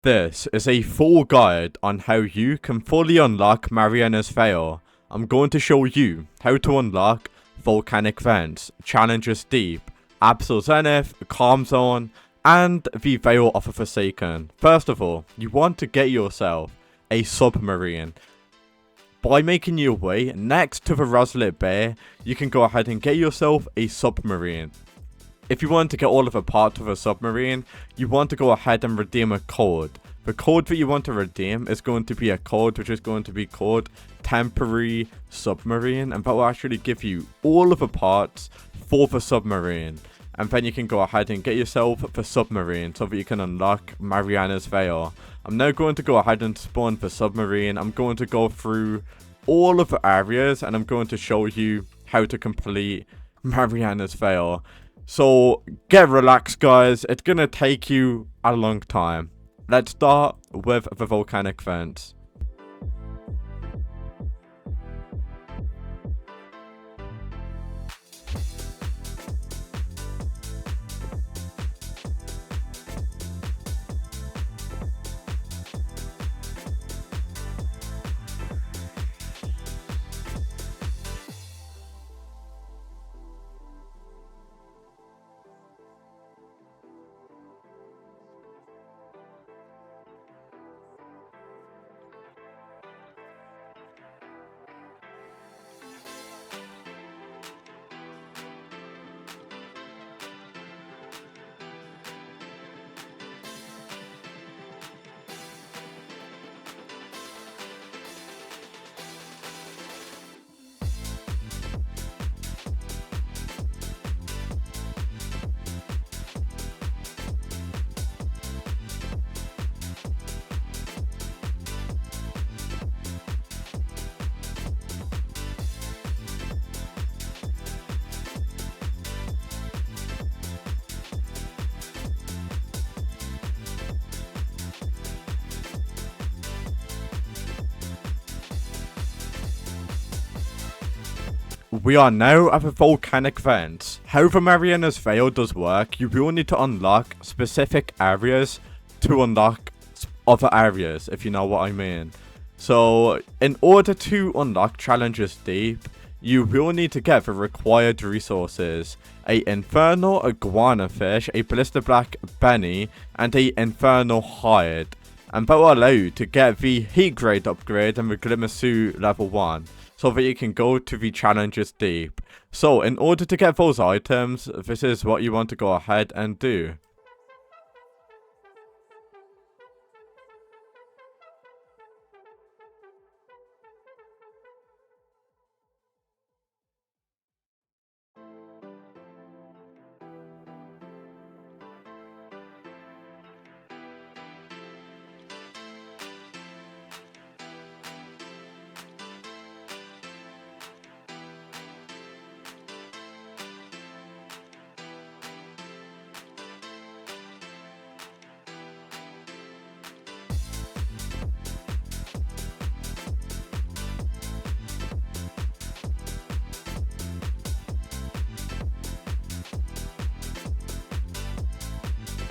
This is a full guide on how you can fully unlock Mariana's Veil. I'm going to show you how to unlock Volcanic Vents, Challenges Deep, Abyssal Zenith, Calm Zone, and the Veil of the Forsaken. First of all, you want to get yourself a submarine. By making your way next to the Roslit Bay, you can go ahead and get yourself a submarine. If you want to get all of the parts of a submarine, you want to go ahead and redeem a code. The code that you want to redeem is going to be a code which is going to be called Temporary Submarine, and that will actually give you all of the parts for the submarine. And then you can go ahead and get yourself the submarine so that you can unlock Mariana's Veil. I'm now going to go ahead and spawn the submarine. I'm going to go through all of the areas and I'm going to show you how to complete Mariana's Veil. So get relaxed, guys. It's going to take you a long time. Let's start with the Volcanic Vents. We are now at the Volcanic Vents. How the Mariana's Veil does work, you will need to unlock specific areas to unlock other areas, if you know what I mean. So, in order to unlock Challenges Deep, you will need to get the required resources: a Infernal Iguana Fish, a Blister Black Benny, and a Infernal Hide. And that will allow you to get the Heat Grade upgrade and the Glimmer Suit level 1. So that you can go to the Challenges Deep. So, in order to get those items, this is what you want to go ahead and do.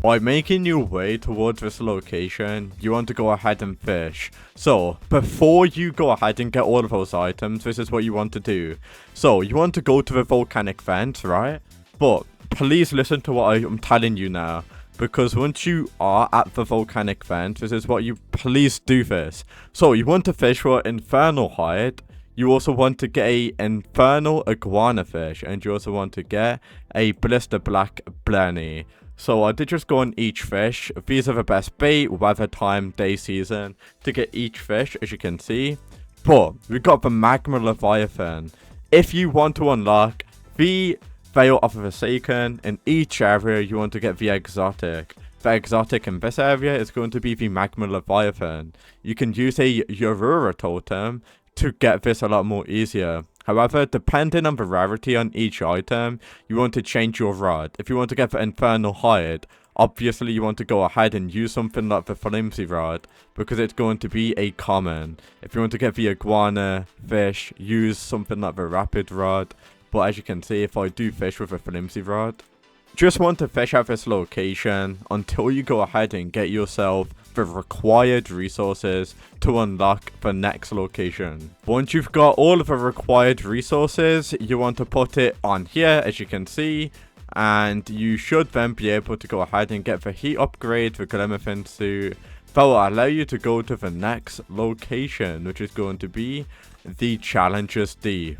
By making your way towards this location, you want to go ahead and fish. So, before you go ahead and get all of those items, this is what you want to do. So, you want to go to the Volcanic Vents, right? But, please listen to what I'm telling you now. Because once you are at the Volcanic Vents, this is what you... Please do this. So, you want to fish for Infernal Hide. You also want to get a Infernal Iguana Fish. And you also want to get a Blister Black Blenny. So I did just go on each fish. These are the best bait, weather time, day season to get each fish, as you can see. But we got the Magma Leviathan. If you want to unlock the Veil of the Forsaken in each area, you want to get the exotic. The exotic in this area is going to be the Magma Leviathan. You can use a Aurora totem to get this a lot more easier. However, depending on the rarity on each item, you want to change your rod. If you want to get the Infernal Hide, obviously you want to go ahead and use something like the Flimsy Rod, because it's going to be a common. If you want to get the Iguana Fish, use something like the Rapid Rod. But as you can see, if I do fish with a Flimsy Rod, Just want to fish at this location until you go ahead and get yourself the required resources to unlock the next location. Once you've got all of the required resources, you want to put it on here, as you can see, and you should then be able to go ahead and get the heat upgrade, the Glimmerfin suit, that will allow you to go to the next location, which is going to be the Challenger's Deep.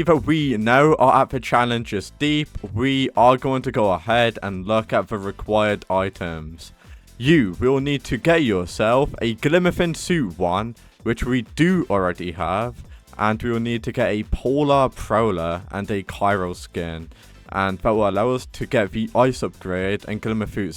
But we now are at the Challenger's Deep. We are going to go ahead and look at the required items. You will need to get yourself a Glimmerfin suit 1, which we do already have, and we will need to get a Polar Prowler and a Chiral skin, and that will allow us to get the ice upgrade and Glimmerfin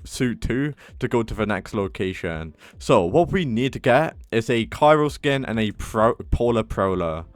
suit 2 to go to the next location. So what we need to get is a Chiral skin and a Polar Prowler.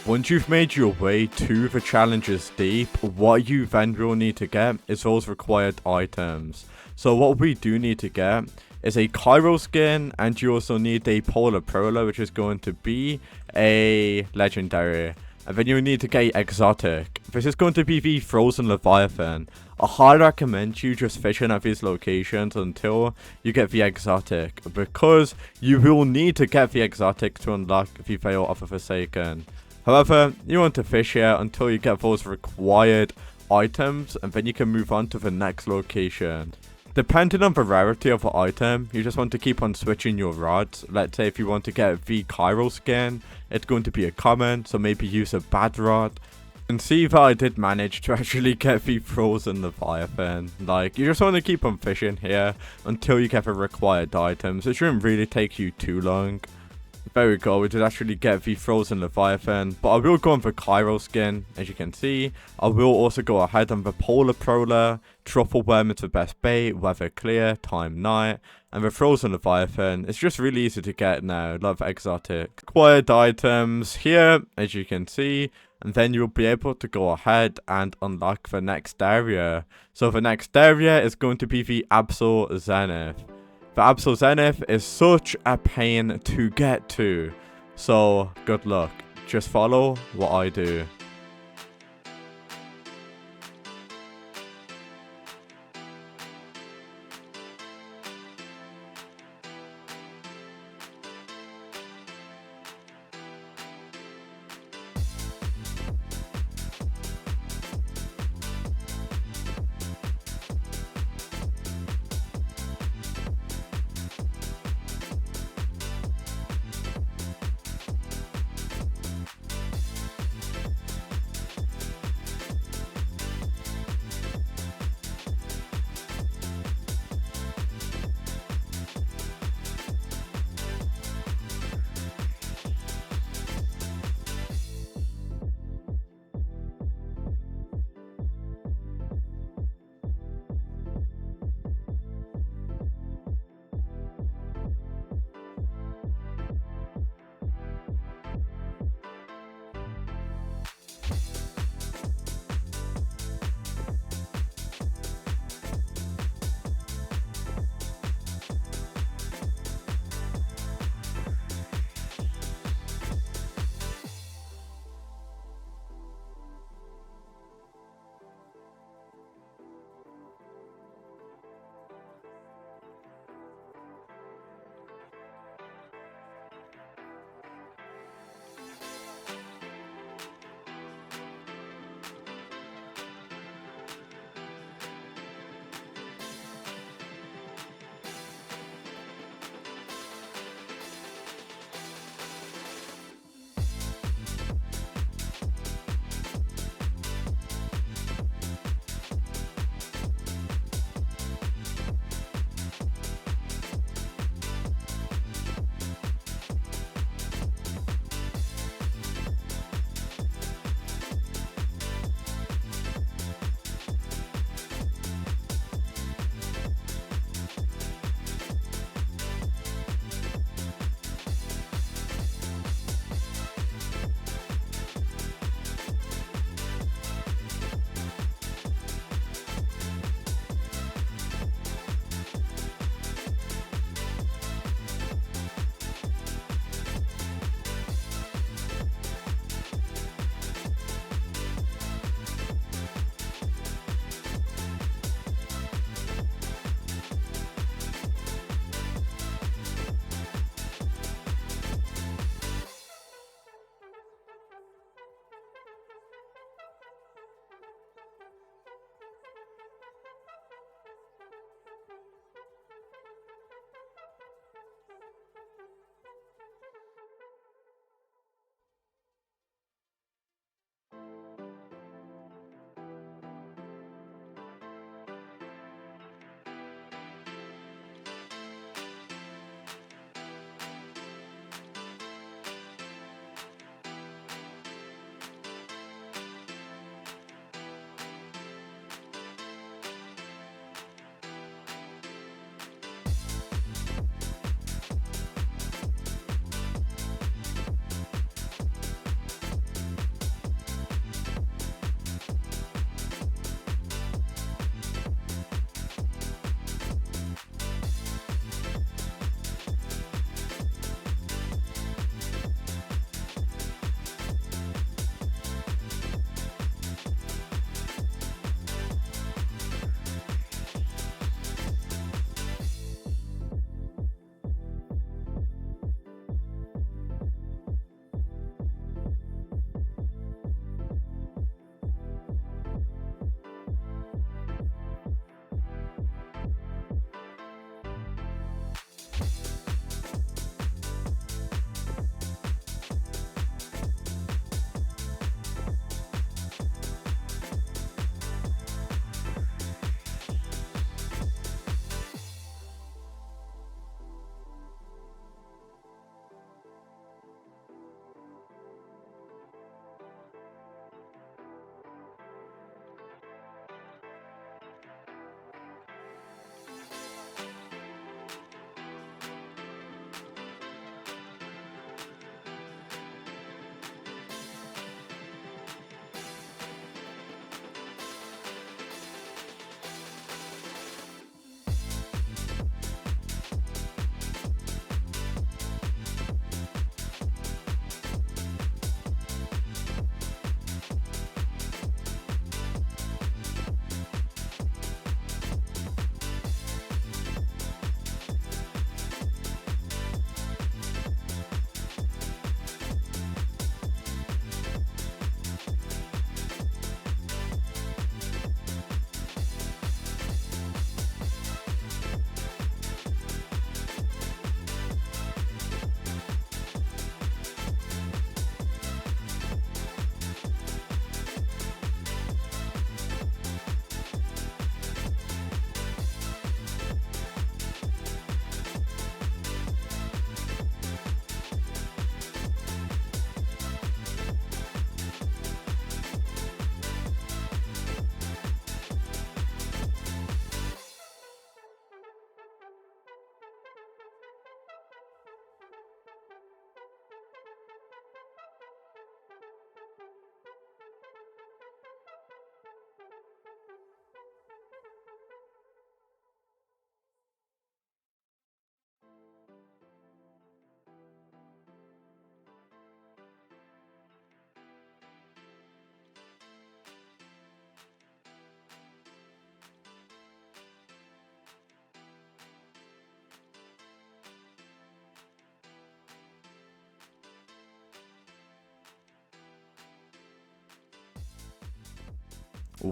Once you've made your way to the Challenger's Deep, what you then will need to get is those required items. So what we do need to get is a Chiral skin, and you also need a Polar Prowler, which is going to be a legendary. And then you need to get exotic. This is going to be the Frozen Leviathan. I highly recommend you just fishing at these locations until you get the exotic, because you will need to get the exotic to unlock the Veil of the Forsaken. However, you want to fish here until you get those required items, and then you can move on to the next location. Depending on the rarity of the item, you just want to keep on switching your rods. Let's say if you want to get the Chiral skin, it's going to be a common, so maybe use a bad rod. And see that I did manage to actually get the Frozen Leviathan. Like, you just want to keep on fishing here until you get the required items. It shouldn't really take you too long. There we go, we did actually get the Frozen Leviathan, but I will go on the Chiral skin, as you can see. I will also go ahead on the Polar Prowler. Truffle Worm is the best bait, Weather Clear, Time Night, and the Frozen Leviathan. It's just really easy to get now, love exotic. Required items here, as you can see, and then you'll be able to go ahead and unlock the next area. So the next area is going to be the Abyssal Zenith. The Abyssal Zenith is such a pain to get to, so good luck. Just follow what I do.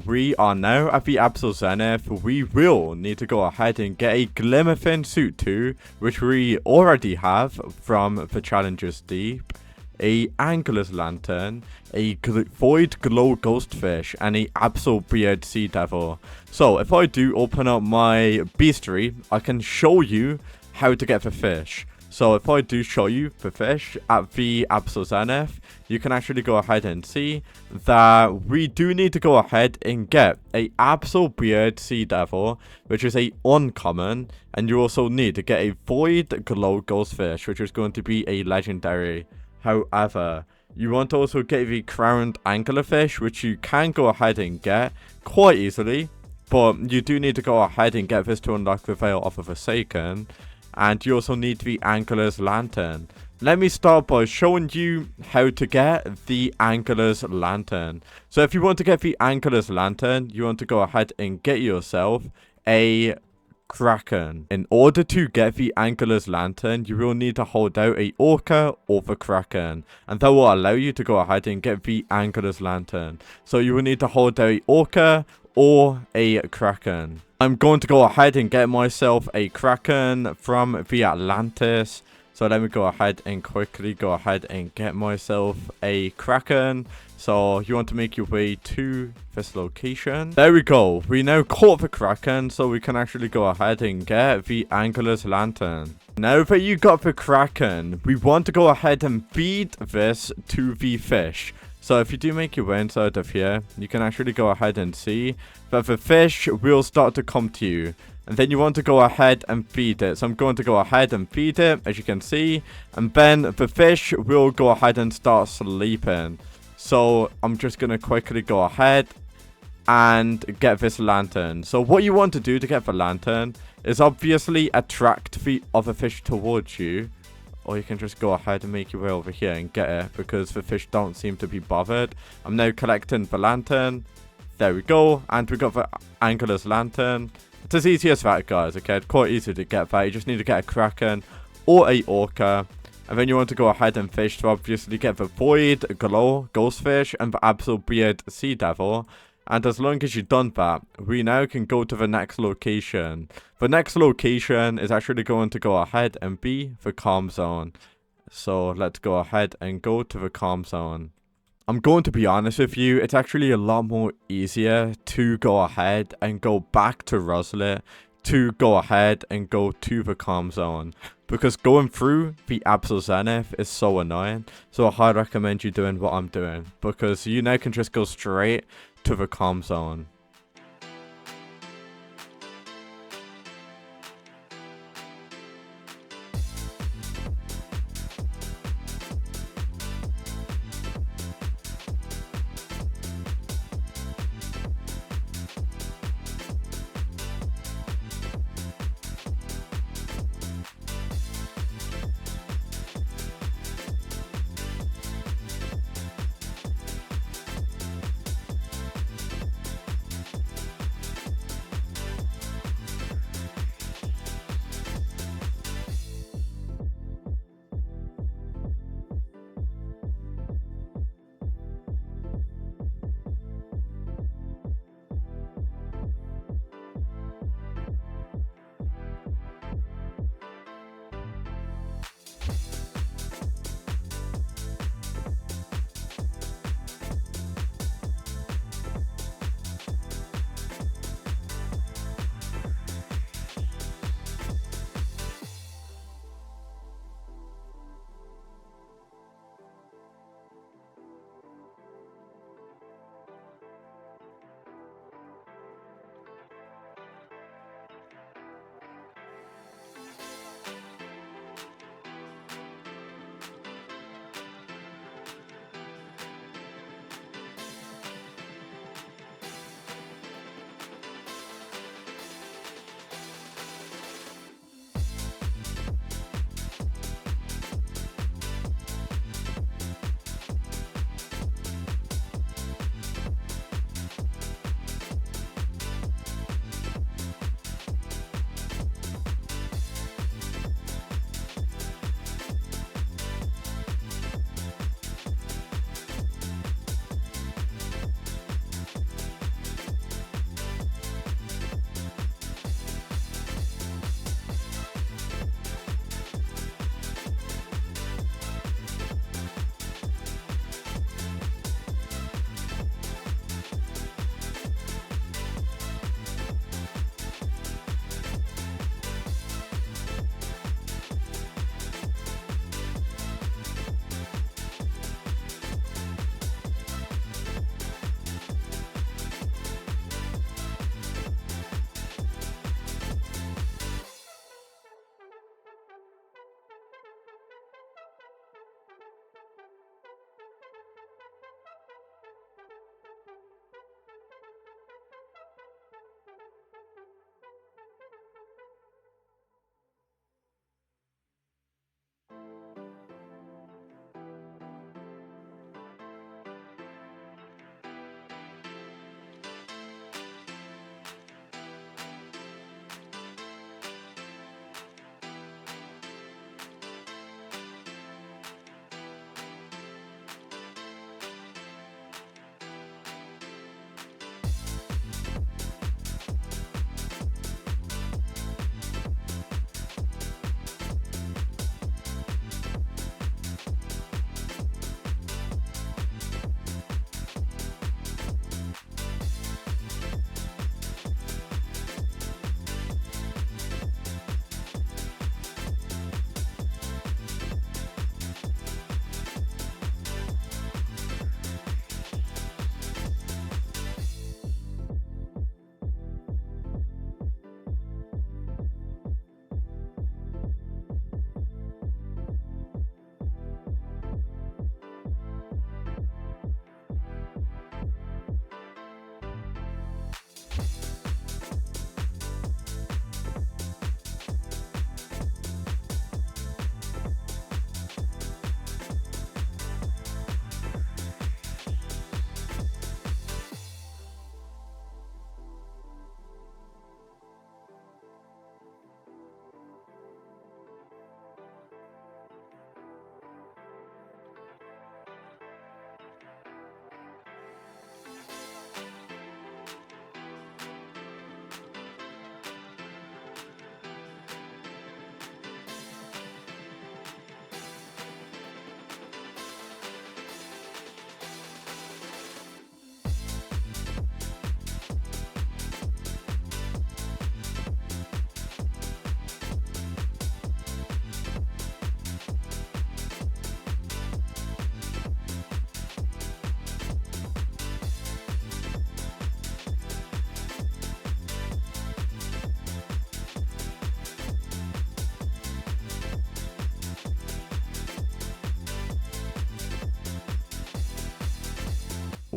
we are now at the Abyssal Zenith. We will need to go ahead and get a Glimmer Fin suit 2, which we already have from the Challenger's Deep, a Angler's Lantern, a Void Glow Ghostfish, and a Abyssal Beard Sea Devil. So if I do open up my bestiary, I can show you how to get the fish. So if I do show you the fish at the Abyssal Zenith, you can actually go ahead and see that we do need to go ahead and get a Abyssal Beard Sea Devil, which is a uncommon, and you also need to get a Void Glow Ghostfish, which is going to be a legendary. However, you want to also get the Crowned Anglerfish, which you can go ahead and get quite easily, but you do need to go ahead and get this to unlock the Veil of the Forsaken. And you also need the Angler's Lantern. Let me start by showing you how to get the Angler's Lantern. So if you want to get the Angler's Lantern, you want to go ahead and get yourself a Kraken. In order to get the Angler's Lantern, you will need to hold out a Orca or the Kraken. And that will allow you to go ahead and get the Angler's Lantern. So you will need to hold out a Orca or a Kraken. I'm going to go ahead and get myself a Kraken from the Atlantis. So let me go ahead and quickly go ahead and get myself a Kraken. So you want to make your way to this location. There we go. We now caught the Kraken, so we can actually go ahead and get the Angler's Lantern. Now that you got the Kraken, we want to go ahead and feed this to the fish. So if you do make your way inside of here, you can actually go ahead and see that the fish will start to come to you. And then you want to go ahead and feed it. So I'm going to go ahead and feed it, as you can see. And then the fish will go ahead and start sleeping. So I'm just going to quickly go ahead and get this lantern. So what you want to do to get the lantern is obviously attract the other fish towards you. Or you can just go ahead and make your way over here and get it, because the fish don't seem to be bothered. I'm now collecting the lantern. There we go. And we got the Angler's Lantern. It's as easy as that, guys. Okay, it's quite easy to get that. You just need to get a Kraken or a Orca. And then you want to go ahead and fish to obviously get the Void Glow Ghostfish and the Abyssal Beard Sea Devil. And as long as you've done that, we now can go to the next location. The next location is actually going to go ahead and be the Calm Zone. So let's go ahead and go to the Calm Zone. I'm going to be honest with you, it's actually a lot more easier to go ahead and go back to Roslet to go ahead and go to the Calm Zone. Because going through the Abyssal Zenith is so annoying. So I highly recommend you doing what I'm doing, because you now can just go straight to the Calm Zone.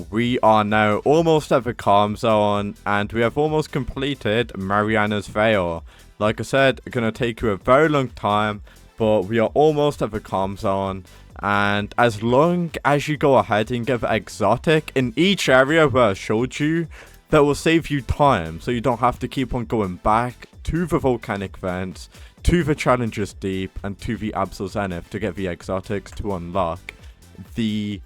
we are now almost at the calm zone, and we have almost completed Mariana's Veil. Like I said, it's going to take you a very long time, but we are almost at the calm zone. And as long as you go ahead and get the exotic in each area where I showed you, that will save you time, so you don't have to keep on going back to the Volcanic Vents, to the Challenger's Deep, and to the Abyssal Zenith to get the exotics to unlock the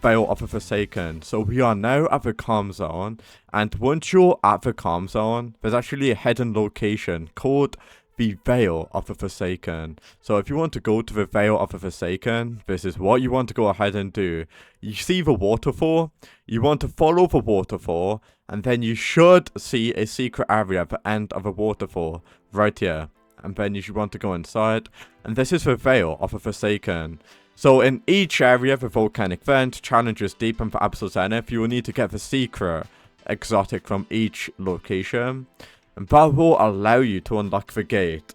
Veil of the Forsaken. So we are now at the calm zone, and once you're at the calm zone, there's actually a hidden location called the Veil of the Forsaken. So if you want to go to the Veil of the Forsaken, this is what you want to go ahead and do. You see the waterfall, you want to follow the waterfall, and then you should see a secret area at the end of the waterfall, right here. And then you should want to go inside, and this is the Veil of the Forsaken. So in each area, the Volcanic Vent, Challenger's Deep, and the Abyssal Zenith, you will need to get the secret exotic from each location. And that will allow you to unlock the gate.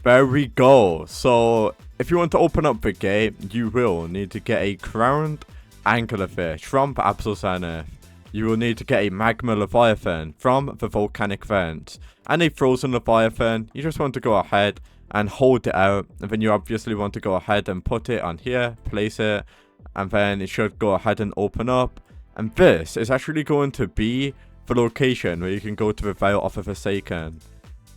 There we go. So if you want to open up the gate, you will need to get a crowned anglerfish from the Abyssal Zenith. You will need to get a magma leviathan from the Volcanic Vents, and a frozen leviathan. You just want to go ahead and hold it out, and then you obviously want to go ahead and put it on here, place it, and then it should go ahead and open up. And this is actually going to be the location where you can go to the Veil of the Forsaken.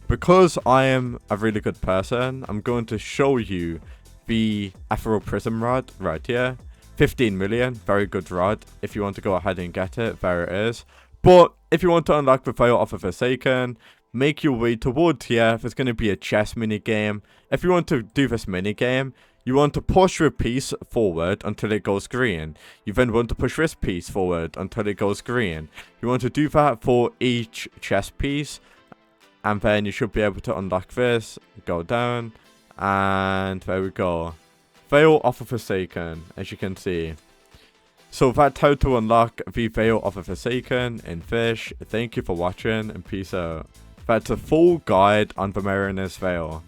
Because I am a really good person, I'm going to show you the Ethereal Prism Rod right here. 15 million, very good rod. If you want to go ahead and get it, there it is. But if you want to unlock the Veil of the Forsaken, make your way towards here. There's going to be a chess mini game. If you want to do this mini game, you want to push your piece forward until it goes green. You then want to push this piece forward until it goes green. You want to do that for each chess piece. And then you should be able to unlock this, go down, and there we go. Veil of the Forsaken, as you can see. So that's how to unlock the Veil of the Forsaken in Fisch. Thank you for watching, and peace out. That's a full guide on the Mariana's Veil.